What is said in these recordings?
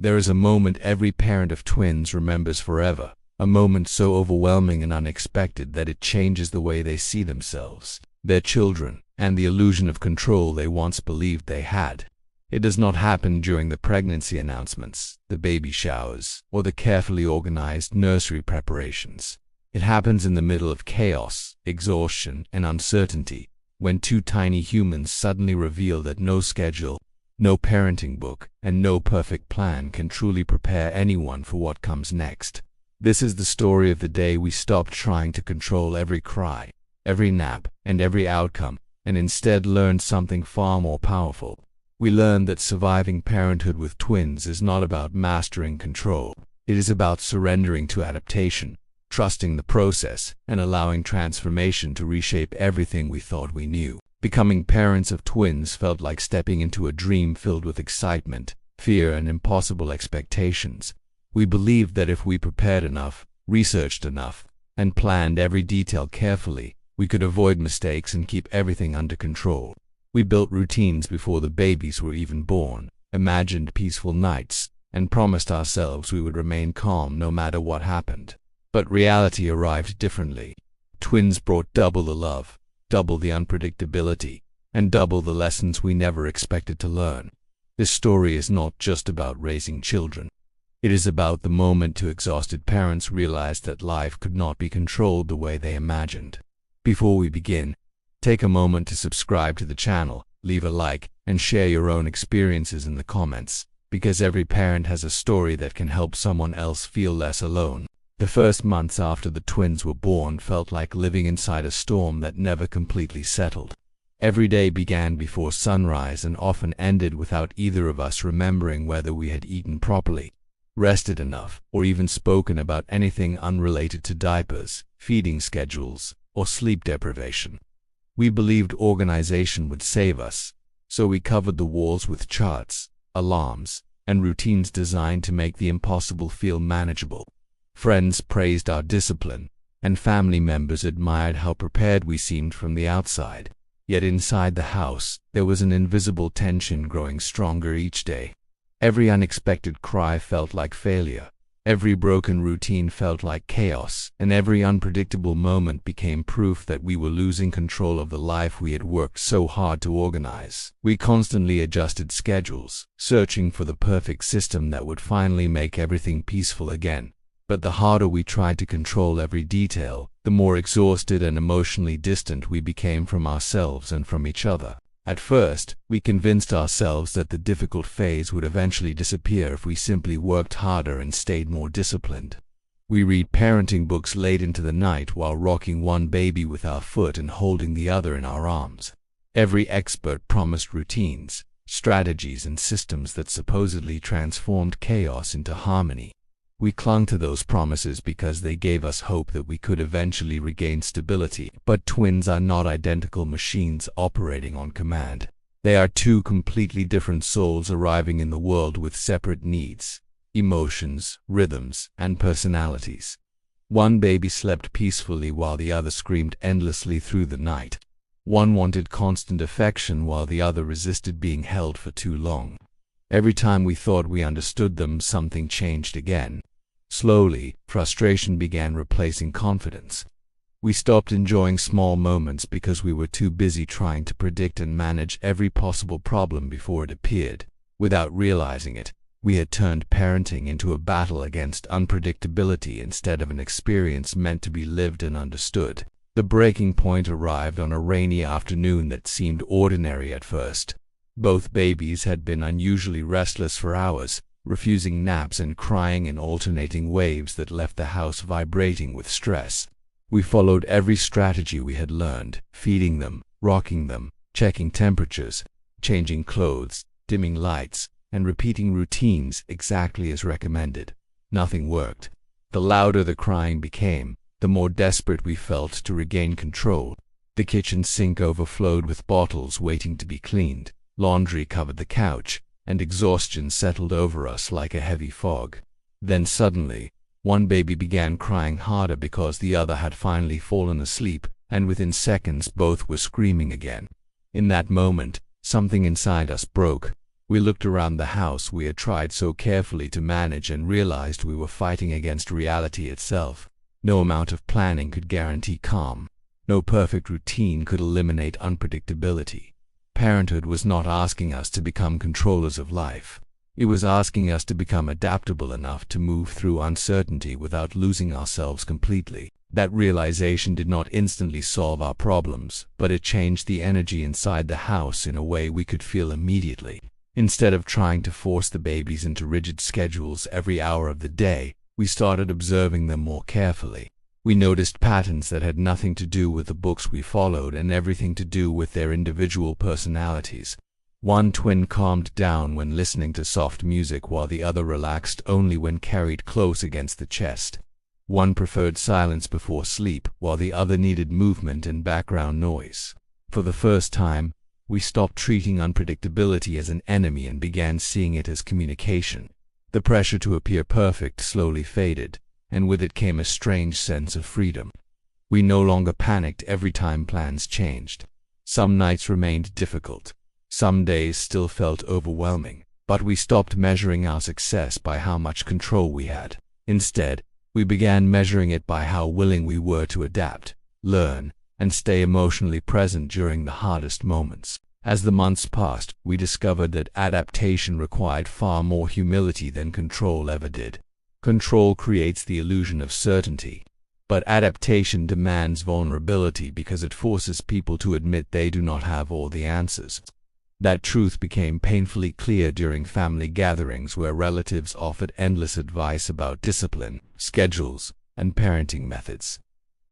There is a moment every parent of twins remembers forever, a moment so overwhelming and unexpected that it changes the way they see themselves, their children, and the illusion of control they once believed they had. It does not happen during the pregnancy announcements, the baby showers, or the carefully organized nursery preparations. It happens in the middle of chaos, exhaustion, and uncertainty, when two tiny humans suddenly reveal that no schedule, no parenting book, and no perfect plan can truly prepare anyone for what comes next. This is the story of the day we stopped trying to control every cry, every nap, and every outcome, and instead learned something far more powerful. We learned that surviving parenthood with twins is not about mastering control. It is about surrendering to adaptation, trusting the process, and allowing transformation to reshape everything we thought we knew. Becoming parents of twins felt like stepping into a dream filled with excitement, fear, and impossible expectations. We believed that if we prepared enough, researched enough, and planned every detail carefully, we could avoid mistakes and keep everything under control. We built routines before the babies were even born, imagined peaceful nights, and promised ourselves we would remain calm no matter what happened. But reality arrived differently. Twins brought double the love, double the unpredictability, and double the lessons we never expected to learn. This story is not just about raising children. It is about the moment two exhausted parents realized that life could not be controlled the way they imagined. Before we begin, take a moment to subscribe to the channel, leave a like, and share your own experiences in the comments, because every parent has a story that can help someone else feel less alone. The first months after the twins were born felt like living inside a storm that never completely settled. Every day began before sunrise and often ended without either of us remembering whether we had eaten properly, rested enough, or even spoken about anything unrelated to diapers, feeding schedules, or sleep deprivation. We believed organization would save us, so we covered the walls with charts, alarms, and routines designed to make the impossible feel manageable. Friends praised our discipline, and family members admired how prepared we seemed from the outside. Yet inside the house, there was an invisible tension growing stronger each day. Every unexpected cry felt like failure. Every broken routine felt like chaos, and every unpredictable moment became proof that we were losing control of the life we had worked so hard to organize. We constantly adjusted schedules, searching for the perfect system that would finally make everything peaceful again. But the harder we tried to control every detail, the more exhausted and emotionally distant we became from ourselves and from each other. At first, we convinced ourselves that the difficult phase would eventually disappear if we simply worked harder and stayed more disciplined. We read parenting books late into the night while rocking one baby with our foot and holding the other in our arms. Every expert promised routines, strategies, and systems that supposedly transformed chaos into harmony. We clung to those promises because they gave us hope that we could eventually regain stability. But twins are not identical machines operating on command. They are two completely different souls arriving in the world with separate needs, emotions, rhythms, and personalities. One baby slept peacefully while the other screamed endlessly through the night. One wanted constant affection while the other resisted being held for too long. Every time we thought we understood them, something changed again. Slowly, frustration began replacing confidence. We stopped enjoying small moments because we were too busy trying to predict and manage every possible problem before it appeared. Without realizing it, we had turned parenting into a battle against unpredictability instead of an experience meant to be lived and understood. The breaking point arrived on a rainy afternoon that seemed ordinary at first. Both babies had been unusually restless for hours, refusing naps and crying in alternating waves that left the house vibrating with stress. We followed every strategy we had learned, feeding them, rocking them, checking temperatures, changing clothes, dimming lights, and repeating routines exactly as recommended. Nothing worked. The louder the crying became, the more desperate we felt to regain control. The kitchen sink overflowed with bottles waiting to be cleaned. Laundry covered the couch, and exhaustion settled over us like a heavy fog. Then suddenly, one baby began crying harder because the other had finally fallen asleep, and within seconds both were screaming again. In that moment, something inside us broke. We looked around the house we had tried so carefully to manage and realized we were fighting against reality itself. No amount of planning could guarantee calm. No perfect routine could eliminate unpredictability. Parenthood was not asking us to become controllers of life. It was asking us to become adaptable enough to move through uncertainty without losing ourselves completely. That realization did not instantly solve our problems, but it changed the energy inside the house in a way we could feel immediately. Instead of trying to force the babies into rigid schedules every hour of the day, we started observing them more carefully. We noticed patterns that had nothing to do with the books we followed and everything to do with their individual personalities. One twin calmed down when listening to soft music while the other relaxed only when carried close against the chest. One preferred silence before sleep while the other needed movement and background noise. For the first time, we stopped treating unpredictability as an enemy and began seeing it as communication. The pressure to appear perfect slowly faded, and with it came a strange sense of freedom. We no longer panicked every time plans changed. Some nights remained difficult. Some days still felt overwhelming, but we stopped measuring our success by how much control we had. Instead, we began measuring it by how willing we were to adapt, learn, and stay emotionally present during the hardest moments. As the months passed, we discovered that adaptation required far more humility than control ever did. Control creates the illusion of certainty, but adaptation demands vulnerability because it forces people to admit they do not have all the answers. That truth became painfully clear during family gatherings where relatives offered endless advice about discipline, schedules, and parenting methods.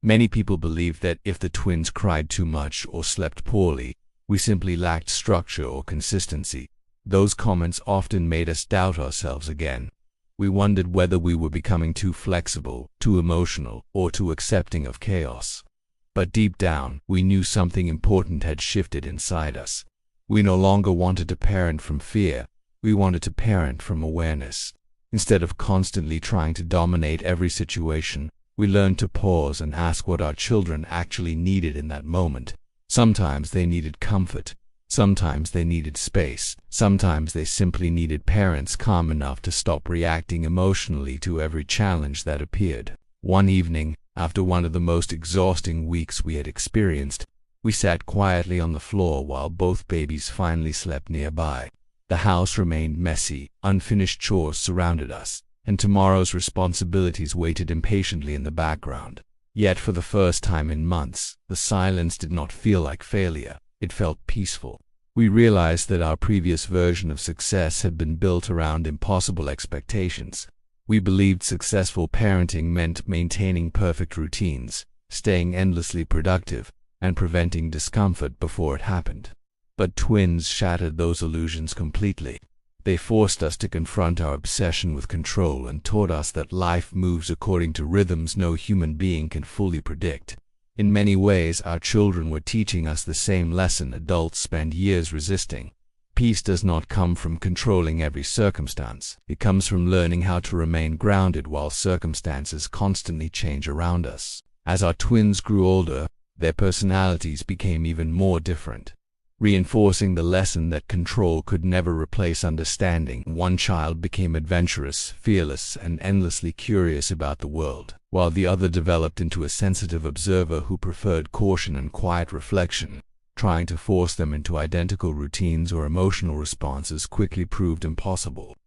Many people believed that if the twins cried too much or slept poorly, we simply lacked structure or consistency. Those comments often made us doubt ourselves again. We wondered whether we were becoming too flexible, too emotional, or too accepting of chaos. But deep down, we knew something important had shifted inside us. We no longer wanted to parent from fear, we wanted to parent from awareness. Instead of constantly trying to dominate every situation, we learned to pause and ask what our children actually needed in that moment. Sometimes they needed comfort, sometimes they needed space, sometimes they simply needed parents calm enough to stop reacting emotionally to every challenge that appeared. One evening, after one of the most exhausting weeks we had experienced, we sat quietly on the floor while both babies finally slept nearby. The house remained messy, unfinished chores surrounded us, and tomorrow's responsibilities waited impatiently in the background. Yet for the first time in months, the silence did not feel like failure, it felt peaceful. We realized that our previous version of success had been built around impossible expectations. We believed successful parenting meant maintaining perfect routines, staying endlessly productive, and preventing discomfort before it happened. But twins shattered those illusions completely. They forced us to confront our obsession with control and taught us that life moves according to rhythms no human being can fully predict. In many ways, our children were teaching us the same lesson adults spend years resisting. Peace does not come from controlling every circumstance. It comes from learning how to remain grounded while circumstances constantly change around us. As our twins grew older, their personalities became even more different, reinforcing the lesson that control could never replace understanding. One child became adventurous, fearless, and endlessly curious about the world, while the other developed into a sensitive observer who preferred caution and quiet reflection. Trying to force them into identical routines or emotional responses quickly proved impossible.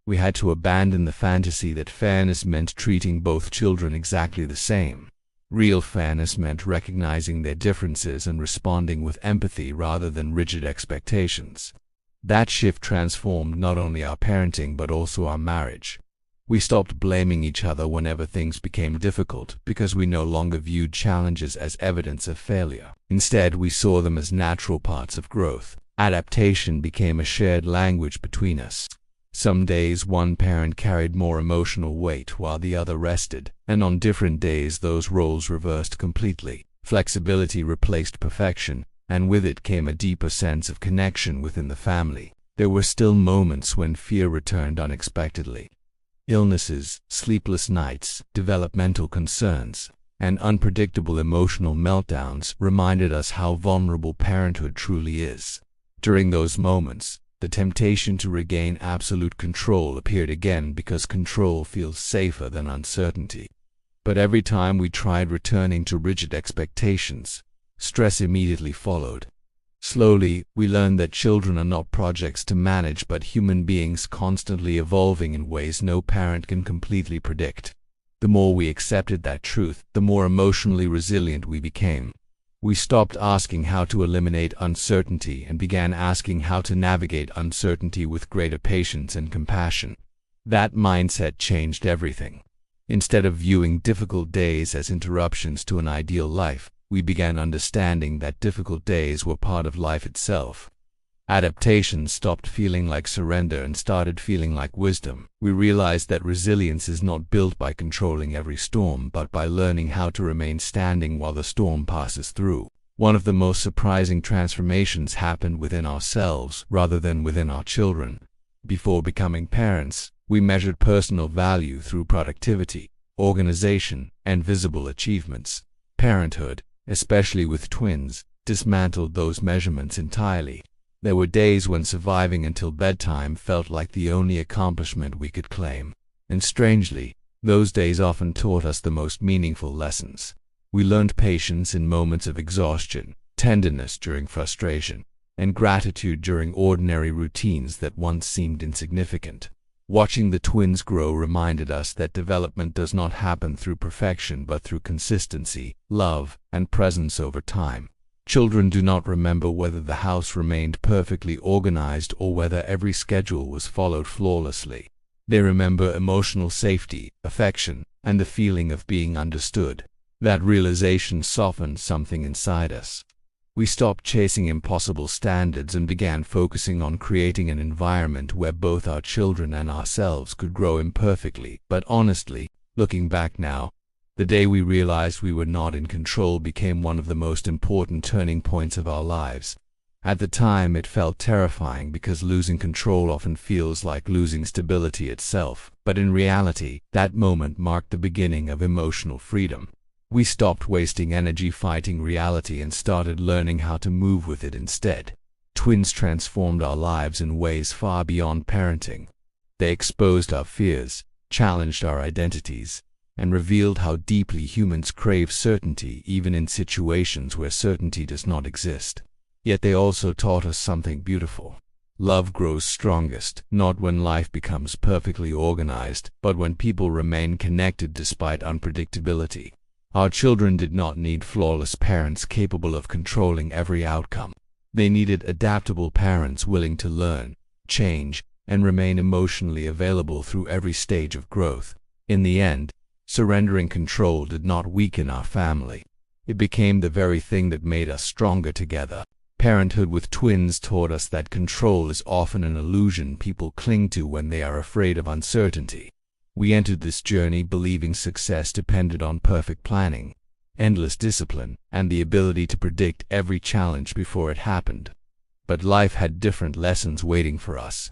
We had to abandon the fantasy that fairness meant treating both children exactly the same. Real fairness meant recognizing their differences and responding with empathy rather than rigid expectations. That shift transformed not only our parenting but also our marriage. We stopped blaming each other whenever things became difficult because we no longer viewed challenges as evidence of failure. Instead, we saw them as natural parts of growth. Adaptation became a shared language between us. Some days one parent carried more emotional weight while the other rested, and on different days those roles reversed completely. Flexibility replaced perfection, and with it came a deeper sense of connection within the family. There were still moments when fear returned unexpectedly. Illnesses, sleepless nights, developmental concerns, and unpredictable emotional meltdowns reminded us how vulnerable parenthood truly is. During those moments, the temptation to regain absolute control appeared again because control feels safer than uncertainty. But every time we tried returning to rigid expectations, stress immediately followed. Slowly, we learned that children are not projects to manage but human beings constantly evolving in ways no parent can completely predict. The more we accepted that truth, the more emotionally resilient we became. We stopped asking how to eliminate uncertainty and began asking how to navigate uncertainty with greater patience and compassion. That mindset changed everything. Instead of viewing difficult days as interruptions to an ideal life, we began understanding that difficult days were part of life itself. Adaptation stopped feeling like surrender and started feeling like wisdom. We realized that resilience is not built by controlling every storm, but by learning how to remain standing while the storm passes through. One of the most surprising transformations happened within ourselves rather than within our children. Before becoming parents, we measured personal value through productivity, organization, and visible achievements. Parenthood, especially with twins, dismantled those measurements entirely. There were days when surviving until bedtime felt like the only accomplishment we could claim. And strangely, those days often taught us the most meaningful lessons. We learned patience in moments of exhaustion, tenderness during frustration, and gratitude during ordinary routines that once seemed insignificant. Watching the twins grow reminded us that development does not happen through perfection but through consistency, love, and presence over time. Children do not remember whether the house remained perfectly organized or whether every schedule was followed flawlessly. They remember emotional safety, affection, and the feeling of being understood. That realization softened something inside us. We stopped chasing impossible standards and began focusing on creating an environment where both our children and ourselves could grow imperfectly, but honestly. Looking back now, the day we realized we were not in control became one of the most important turning points of our lives. At the time, it felt terrifying because losing control often feels like losing stability itself. But in reality, that moment marked the beginning of emotional freedom. We stopped wasting energy fighting reality and started learning how to move with it instead. Twins transformed our lives in ways far beyond parenting. They exposed our fears, challenged our identities, and revealed how deeply humans crave certainty even in situations where certainty does not exist. Yet they also taught us something beautiful. Love grows strongest, not when life becomes perfectly organized, but when people remain connected despite unpredictability. Our children did not need flawless parents capable of controlling every outcome. They needed adaptable parents willing to learn, change, and remain emotionally available through every stage of growth. In the end, surrendering control did not weaken our family. It became the very thing that made us stronger together. Parenthood with twins taught us that control is often an illusion people cling to when they are afraid of uncertainty. We entered this journey believing success depended on perfect planning, endless discipline, and the ability to predict every challenge before it happened. But life had different lessons waiting for us.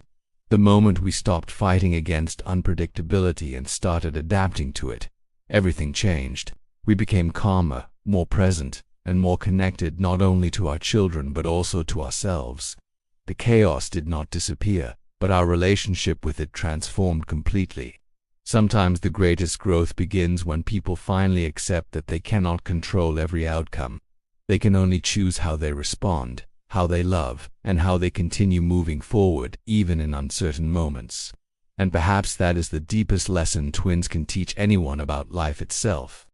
The moment we stopped fighting against unpredictability and started adapting to it, everything changed. We became calmer, more present, and more connected not only to our children but also to ourselves. The chaos did not disappear, but our relationship with it transformed completely. Sometimes the greatest growth begins when people finally accept that they cannot control every outcome. They can only choose how they respond, how they love, and how they continue moving forward, even in uncertain moments. And perhaps that is the deepest lesson twins can teach anyone about life itself.